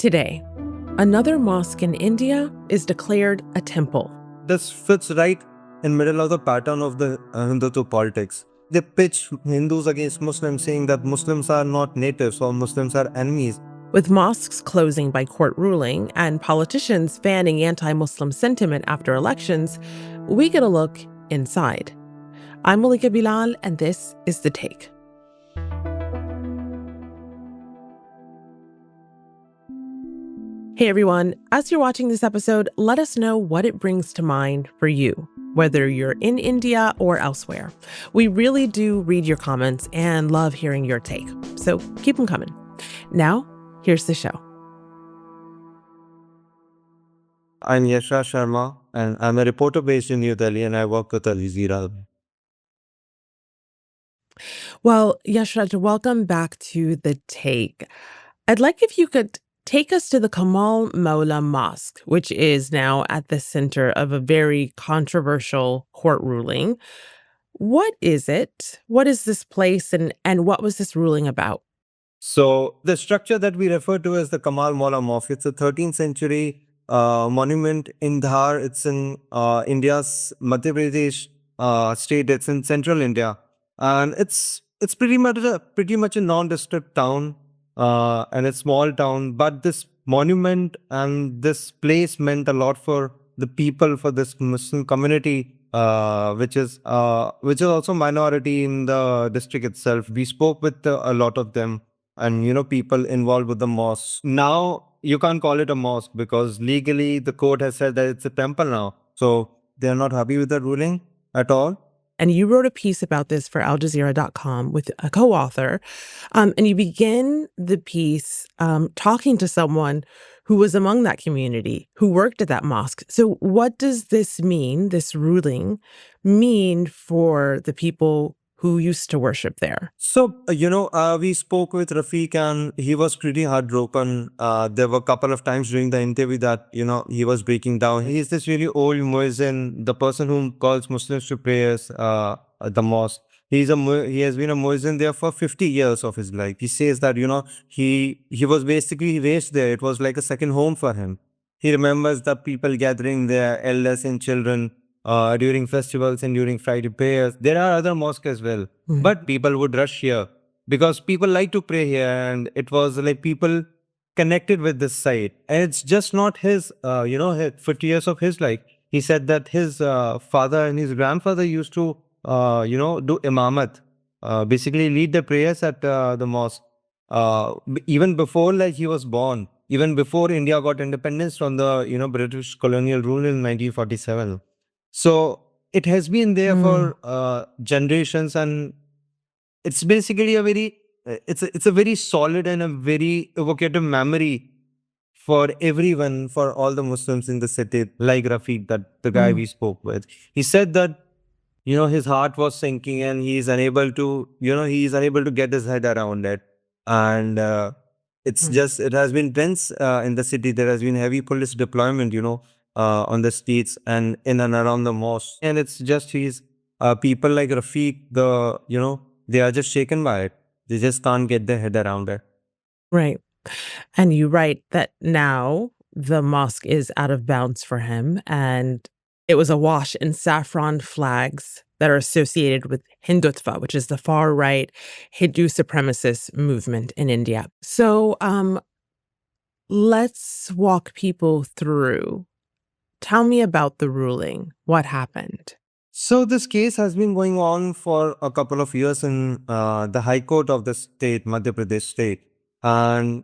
Today, another mosque in India is declared a temple. This fits right in middle of the pattern of the Hindutva politics. They pitch Hindus against Muslims, saying that Muslims are not natives or Muslims are enemies. With mosques closing by court ruling and politicians fanning anti-Muslim sentiment after elections, we get a look inside. I'm Malika Bilal, and this is The Take. Hey everyone, as you're watching this episode, let us know what it brings to mind for you, whether you're in India or elsewhere. We really do read your comments and love hearing your take, so keep them coming. Now, here's the show. I'm Yashraj Sharma, and I'm a reporter based in New Delhi, and I work with Al Jazeera. Well, Yashraj, welcome back to The Take. I'd like if you could take us to the Kamal Molla Mosque, which is now at the center of a very controversial court ruling. What is it? What is this place, and what was this ruling about? So the structure that we refer to as the Kamal Molla Mosque, it's a 13th century monument in Dhar. It's in India's Madhya Pradesh state. It's in central India, and it's pretty much a nondescript town. And a small town, but this monument and this place meant a lot for the people, for this Muslim community, which is also minority in the district itself. We spoke with a lot of them, and people involved with the mosque. Now you can't call it a mosque because legally the court has said that it's a temple now. So they're not happy with the ruling at all. And you wrote a piece about this for AlJazeera.com with a co-author. And you begin the piece talking to someone who was among that community, who worked at that mosque. So what does this mean, this ruling, mean for the people who used to worship there? So, we spoke with Rafiq and he was pretty heartbroken. There were a couple of times during the interview that, he was breaking down. He's this really old muezzin, the person who calls Muslims to prayers at the mosque. He has been a muezzin there for 50 years of his life. He says that, he was basically raised there. It was like a second home for him. He remembers the people gathering there, elders and children, during festivals and during Friday prayers. There are other mosques as well, but people would rush here because people like to pray here, and it was like people connected with this site. And it's just not his, his 50 years of his life. He said that his father and his grandfather used to, do imamat, basically lead the prayers at the mosque, even before he was born, even before India got independence from the, British colonial rule in 1947. So it has been there for generations, and it's basically it's a very solid and a very evocative memory for everyone, for all the Muslims in the city, like Rafiq, that the guy we spoke with. He said that, his heart was sinking and he's unable to get his head around it. And it has been tense in the city. There has been heavy police deployment, on the streets and in and around the mosque. And it's just people like Rafiq, they are just shaken by it. They just can't get their head around it. Right. And you write that now the mosque is out of bounds for him, and it was awash in saffron flags that are associated with Hindutva, which is the far-right Hindu supremacist movement in India. So let's walk people through. Tell me about the ruling. What happened? So this case has been going on for a couple of years in the High Court of the state, Madhya Pradesh state. And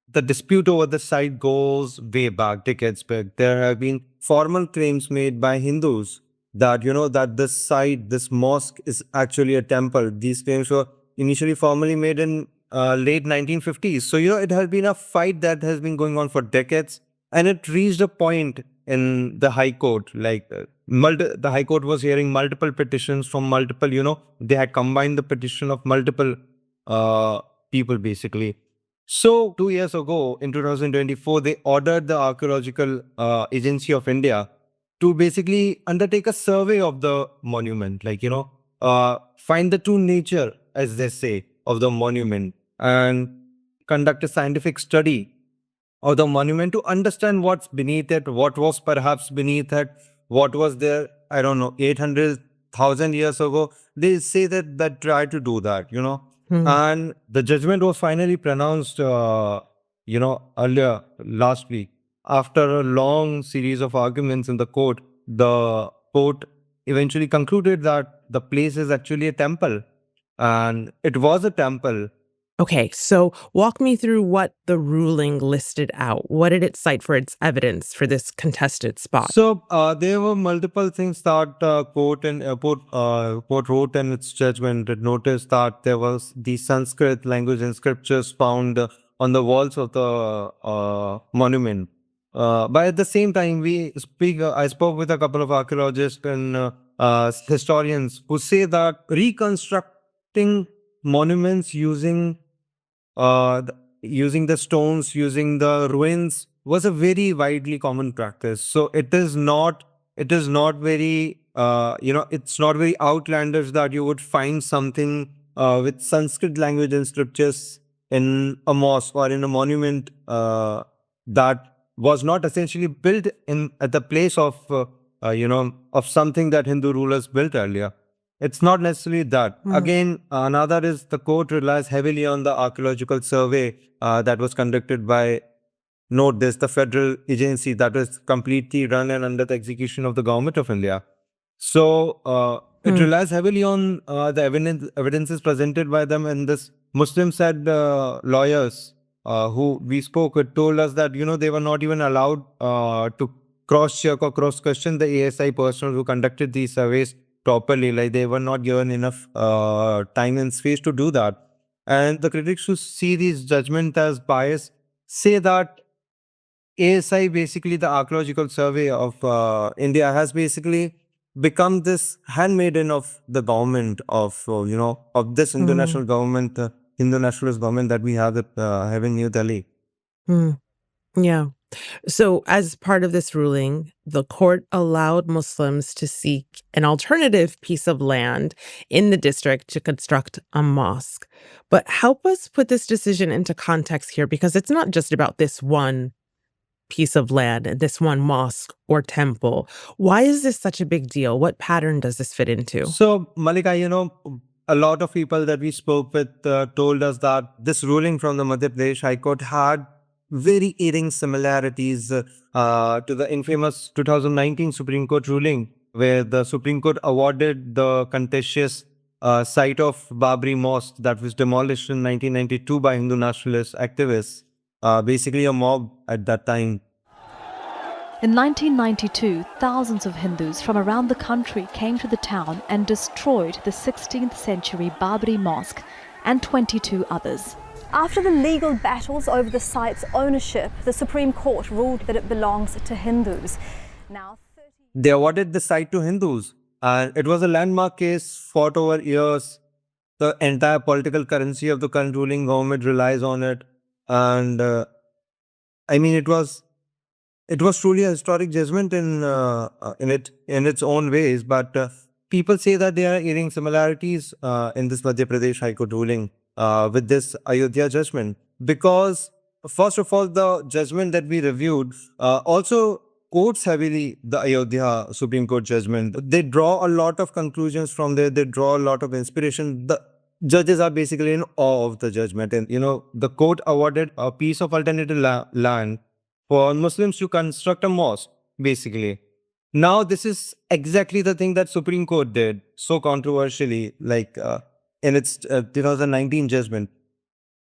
the dispute over the site goes way back, decades back. There have been formal claims made by Hindus that, that this site, this mosque is actually a temple. These claims were initially formally made in late 1950s. So, it has been a fight that has been going on for decades. And it reached a point in the High Court, the High Court was hearing multiple petitions from multiple, they had combined the petition of multiple people basically. So 2 years ago, in 2024, they ordered the Archaeological Agency of India to basically undertake a survey of the monument, find the true nature, as they say, of the monument, and conduct a scientific study or the monument to understand what's beneath it, what was perhaps beneath it, what was there, I don't know, 800,000 years ago. They say that try to do that, Hmm. And the judgment was finally pronounced, earlier last week. After a long series of arguments in the court eventually concluded that the place is actually a temple. And it was a temple. Okay, so walk me through what the ruling listed out. What did it cite for its evidence for this contested spot? So there were multiple things that court wrote in its judgment. It noticed that there was the Sanskrit language and scriptures found on the walls of the monument. But at the same time, I spoke with a couple of archaeologists and historians who say that reconstructing monuments using the stones, using the ruins was a very widely common practice. So it is not very, it's not very outlandish that you would find something with Sanskrit language and scriptures in a mosque or in a monument that was not essentially built in at the place of something that Hindu rulers built earlier. It's not necessarily that. Hmm. Again, another is the court relies heavily on the archaeological survey that was conducted by, note this, the federal agency that was completely run and under the execution of the government of India. So it Hmm. relies heavily on the evidences presented by them. And this Muslim said lawyers who we spoke with told us that they were not even allowed to cross check or cross question the ASI personnel who conducted these surveys properly. Like they were not given enough time and space to do that. And the critics who see these judgment as biased say that ASI, basically the archaeological survey of India, has basically become this handmaiden of the government of this Hmm. international government, Hindu nationalist government that we have in New Delhi. Hmm. Yeah. So, as part of this ruling, the court allowed Muslims to seek an alternative piece of land in the district to construct a mosque. But help us put this decision into context here, because it's not just about this one piece of land and this one mosque or temple. Why is this such a big deal? What pattern does this fit into? So, Malika, a lot of people that we spoke with told us that this ruling from the Madhya Pradesh High Court had very eerie similarities to the infamous 2019 Supreme Court ruling, where the Supreme Court awarded the contentious site of Babri Mosque that was demolished in 1992 by Hindu nationalist activists, basically a mob at that time. In 1992, thousands of Hindus from around the country came to the town and destroyed the 16th century Babri Mosque and 22 others. After the legal battles over the site's ownership, the Supreme Court ruled that it belongs to Hindus. Now, They awarded the site to Hindus, and it was a landmark case fought over years. The entire political currency of the current ruling government relies on it, and I mean, it was truly a historic judgment in its own ways. But people say that there are eerie similarities in this Madhya Pradesh High Court ruling with this Ayodhya judgment, because first of all, the judgment that we reviewed also quotes heavily the Ayodhya Supreme Court judgment. They draw a lot of conclusions from there. They draw a lot of inspiration. The judges are basically in awe of the judgment, and the court awarded a piece of alternative land for Muslims to construct a mosque, basically. Now, this is exactly the thing that Supreme Court did so controversially, like in its 2019 judgment.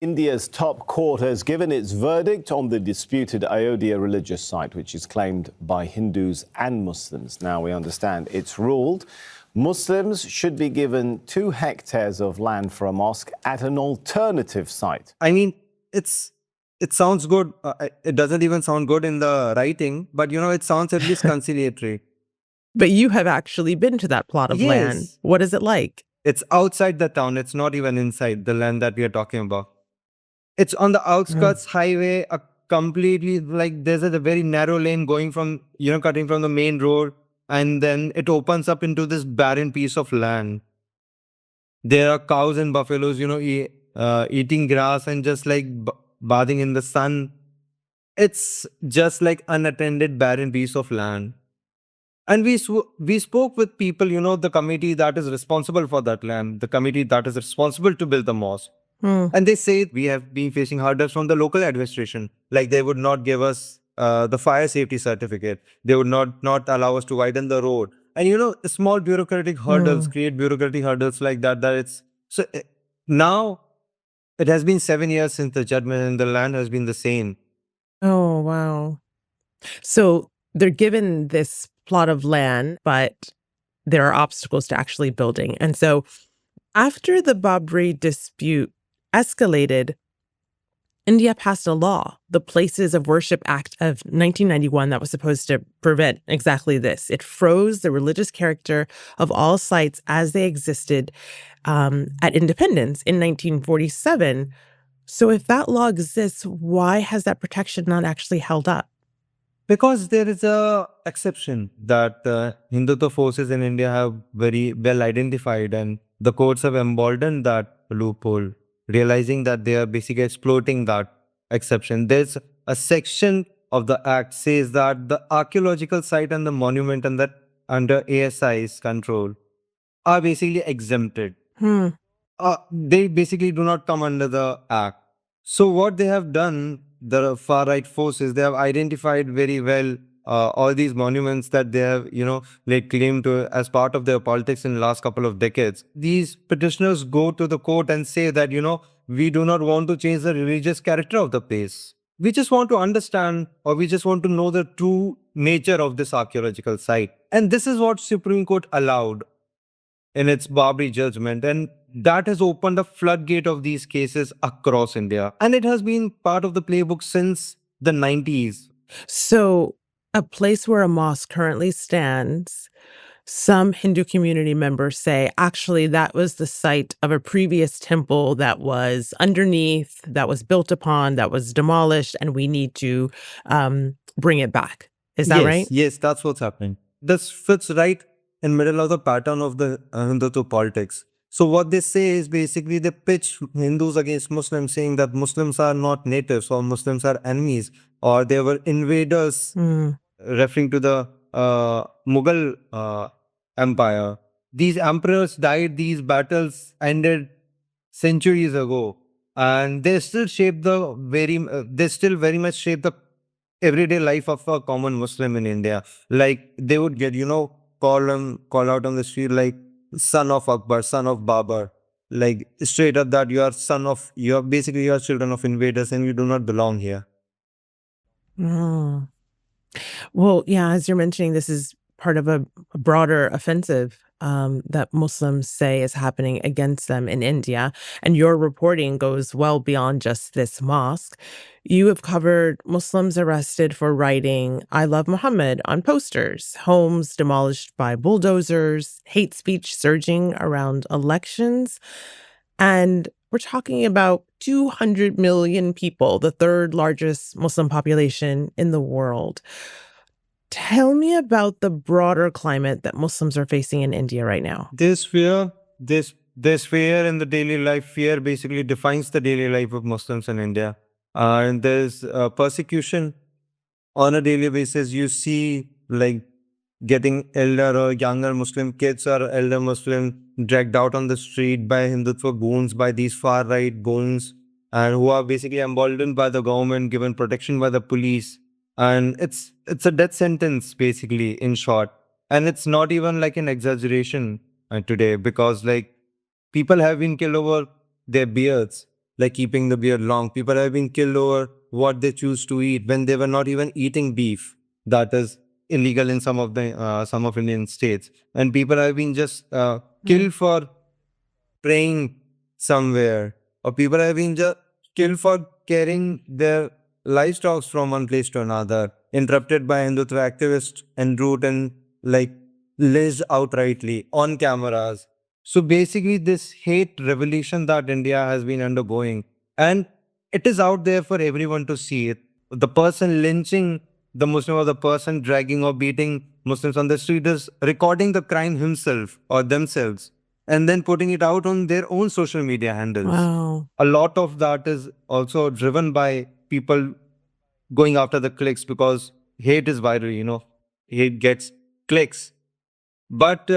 India's top court has given its verdict on the disputed Ayodhya religious site, which is claimed by Hindus and Muslims. Now, we understand it's ruled Muslims should be given 2 hectares of land for a mosque at an alternative site. I mean, it sounds good. It doesn't even sound good in the writing, but it sounds at least conciliatory. But you have actually been to that plot of land. Yes. What is it like? It's outside the town. It's not even inside the land that we are talking about. It's on the outskirts highway, a completely, like, there's a very narrow lane going from, cutting from the main road, and then it opens up into this barren piece of land. There are cows and buffaloes, eating grass and just like bathing in the sun. It's just like unattended barren piece of land. And we spoke with people, the committee that is responsible for that land, the committee that is responsible to build the mosque. And they say we have been facing hurdles from the local administration. Like they would not give us the fire safety certificate. They would not allow us to widen the road. And small bureaucratic hurdles create bureaucratic hurdles like that. Now it has been 7 years since the judgment and the land has been the same. Oh, wow. So they're given this plot of land, but there are obstacles to actually building. And so after the Babri dispute escalated, India passed a law, the Places of Worship Act of 1991, that was supposed to prevent exactly this. It froze the religious character of all sites as they existed at independence in 1947. So if that law exists, why has that protection not actually held up? Because there is a exception that Hindutva forces in India have very well identified, and the courts have emboldened that loophole, realizing that they are basically exploiting that exception. There's a section of the act says that the archaeological site and the monument and that under ASI's control are basically exempted. They basically do not come under the act. So what they have done, the far right forces, they have identified very well all these monuments that they have, laid claim to as part of their politics in the last couple of decades. These petitioners go to the court and say that, we do not want to change the religious character of the place. We just want to understand, or we just want to know the true nature of this archaeological site. And this is what Supreme Court allowed in its Babri judgment, and that has opened a floodgate of these cases across India. And it has been part of the playbook since the 90s. So a place where a mosque currently stands, some Hindu community members say, actually, that was the site of a previous temple that was underneath, that was built upon, that was demolished, and we need to bring it back. Is that right? Yes, that's what's happening. This fits right in middle of the pattern of the Hindutva politics. So what they say is basically they pitch Hindus against Muslims, saying that Muslims are not natives or Muslims are enemies or they were invaders, referring to the Mughal empire. These emperors died, these battles ended centuries ago, and they still shape they still very much shape the everyday life of a common Muslim in India. Like they would get, call out on the street like son of Akbar, son of Babar, like straight up that you are children of invaders and you do not belong here. Well, yeah, as you're mentioning, this is part of a broader offensive that Muslims say is happening against them in India. And your reporting goes well beyond just this mosque. You have covered Muslims arrested for writing "I love Muhammad" on posters, homes demolished by bulldozers, hate speech surging around elections. And we're talking about 200 million people, the third largest Muslim population in the world. Tell me about the broader climate that Muslims are facing in India right now. This fear in the daily life, fear basically defines the daily life of Muslims in India. And there's persecution on a daily basis. You see like getting elder or younger Muslim kids or elder Muslim dragged out on the street by Hindutva goons, by these far right goons, and who are basically emboldened by the government, given protection by the police. And it's a death sentence, basically, in short. And it's not even like an exaggeration today, because like people have been killed over their beards, like keeping the beard long. People have been killed over what they choose to eat when they were not even eating beef. That is illegal in some of Indian states. And people have been just killed for praying somewhere, or people have been just killed for carrying their livestock from one place to another, interrupted by Hindutva activists en route and like lynched outrightly on cameras. So basically this hate revolution that India has been undergoing, and it is out there for everyone to see it. The person lynching the Muslim or the person dragging or beating Muslims on the street is recording the crime himself or themselves and then putting it out on their own social media handles. Wow. A lot of that is also driven by people going after the clicks because hate is viral, hate gets clicks. But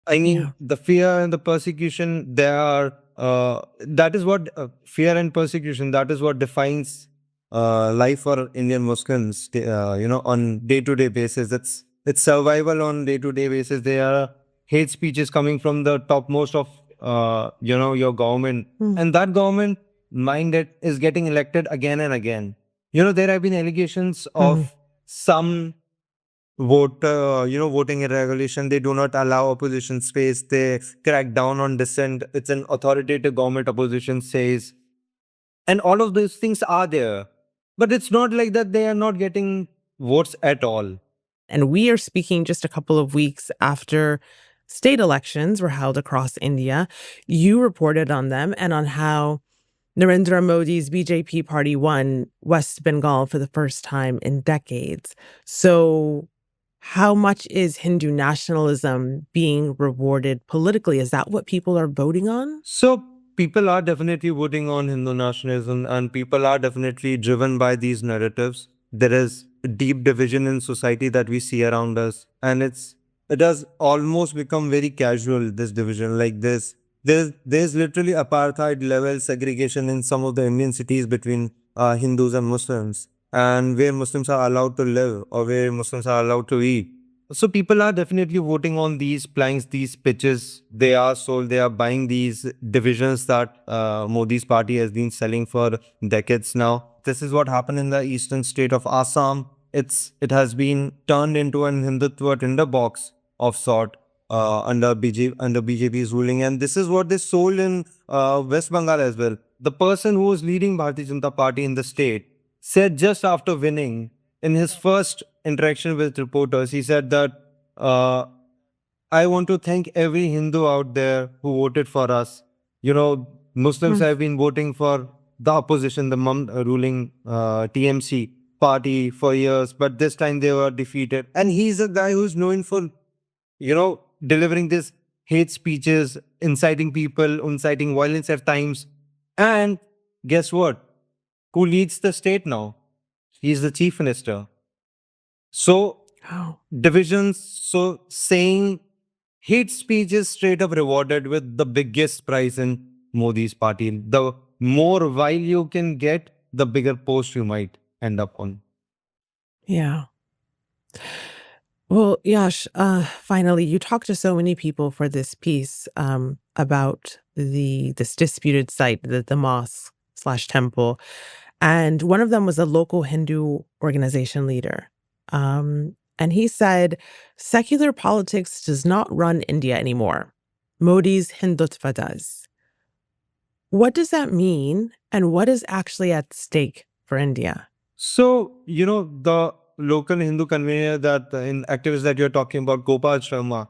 I mean, Yeah. the fear and the persecution, that is what fear and persecution, that is what defines life for Indian Muslims, on day-to-day basis. It's survival on day-to-day basis. There are hate speeches coming from the topmost of, your government. Mm. And that government, mind it, is getting elected again and again. There have been allegations of some voting irregulation. They do not allow opposition space. They crack down on dissent. It's an authoritative government, opposition says. And all of those things are there. But it's not like that they are not getting votes at all. And we are speaking just a couple of weeks after state elections were held across India. You reported on them and on how Narendra Modi's BJP party won West Bengal for the first time in decades. So how much is Hindu nationalism being rewarded politically? Is that what people are voting on? So people are definitely voting on Hindu nationalism, and people are definitely driven by these narratives. There is a deep division in society that we see around us, and it has almost become very casual, this division. Like this, there's literally apartheid level segregation in some of the Indian cities between Hindus and Muslims, and where Muslims are allowed to live or where Muslims are allowed to eat. So people are definitely voting on these planks, these pitches. They are sold, they are buying these divisions that Modi's party has been selling for decades now. This is what happened in the eastern state of Assam. It has been turned into an Hindutva tinderbox of sort under BJP's ruling, and this is what they sold in West Bengal as well. The person who was leading Bharatiya Janata Party in the state said just after winning, in his first interaction with reporters, he said that I want to thank every Hindu out there who voted for us. Muslims have been voting for the opposition, the ruling TMC party for years, but this time they were defeated. And he's a guy who's known for, delivering these hate speeches, inciting people, inciting violence at times. And guess what? Who leads the state now? He's the chief minister. So divisions, so saying hate speech is straight up rewarded with the biggest prize in Modi's party. The more vile you can get, the bigger post you might end up on. Yeah. Well, Yash, finally, you talked to so many people for this piece about this disputed site, the mosque/temple. And one of them was a local Hindu organization leader. And he said, secular politics does not run India anymore. Modi's Hindutva does. What does that mean? And what is actually at stake for India? So, the local Hindu convener activist that you're talking about, Gopal Sharma,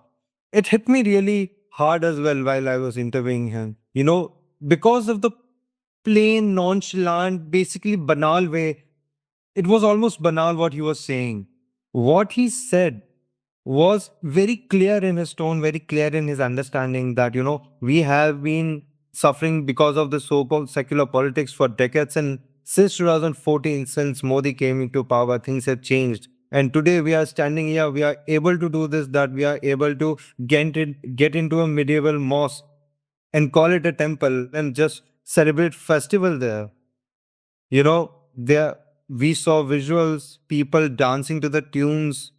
it hit me really hard as well while I was interviewing him. Because of the plain, nonchalant, basically banal way, it was almost banal what he was saying. What he said was very clear in his tone, very clear in his understanding that, we have been suffering because of the so-called secular politics for decades. And since 2014, since Modi came into power, things have changed. And today we are standing here, we are able to do this, that we are able to get into a medieval mosque and call it a temple and just celebrate festival there. We saw visuals, people dancing to the tunes,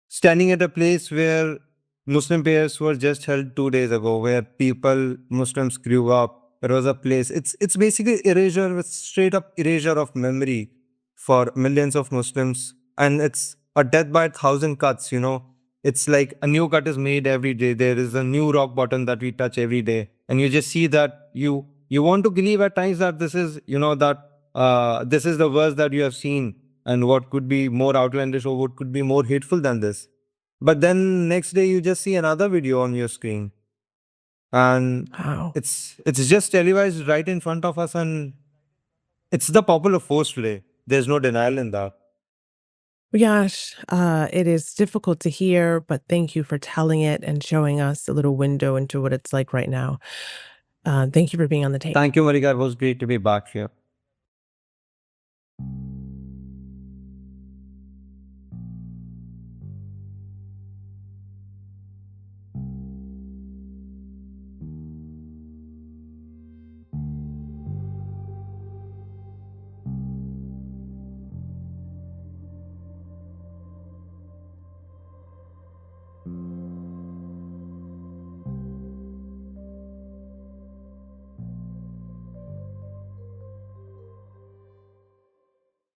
standing at a place where Muslim prayers were just held 2 days ago, where Muslims grew up. There was a place. It's basically erasure, straight up erasure of memory for millions of Muslims. And it's a death by 1,000 cuts, It's like a new cut is made every day. There is a new rock bottom that we touch every day. And you just see that you want to believe at times that this is, this is the worst that you have seen, and what could be more outlandish or what could be more hateful than this. But then next day you just see another video on your screen, and it's just televised right in front of us, and it's the popular force today. There's no denial in that. Yash, it is difficult to hear, but thank you for telling it and showing us a little window into what it's like right now. Thank you for being on the tape. Thank you, Malika. It was great to be back here.